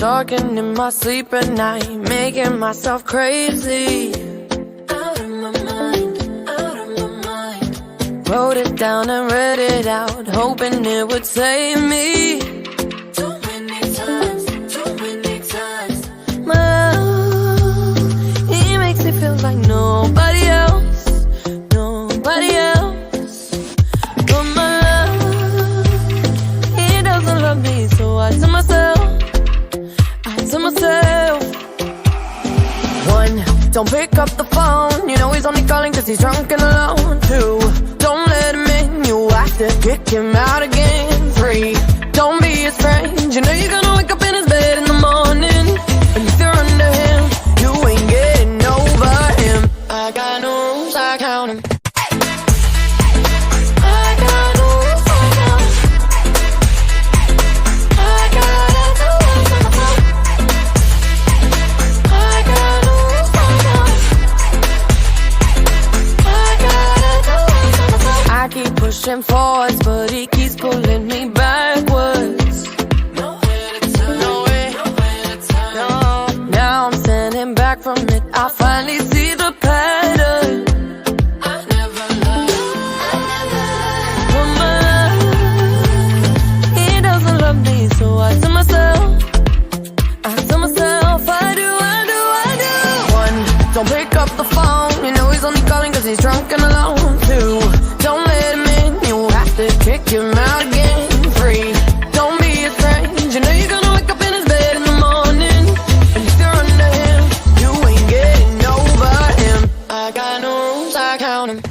talking in my sleep at night, making myself crazy. Out of my mind, out of my mind. Wrote it down and read it out, hoping it would save me. Too many times, too many times. My love, he makes me feel like nobody else, nobody else. But my love, he doesn't love me, so I tell myself, one, don't pick up the phone, you know he's only calling cause he's drunk and alone. Two, don't let him in, you have to kick him out again. Three, don't be his friend, you know you're gonna wake up in his bed in the morning. And if you're under him, you ain't getting over him. I got no rules, I count him. Pushing forwards, but he keeps pulling me backwards. Nowhere to turn, nowhere to turn. No. Now I'm standing back from it, I finally see the pattern. I never loved, but my love, he doesn't love me, so I tell myself, I do. One, don't pick up the phone, you know he's only calling cause he's drunk and alone. Two, don't let him in, kick him out again. Three, don't be his friend, you know you're gonna wake up in his bed in the morning. And if you're under him, you ain't getting over him. I got no rules, I count him.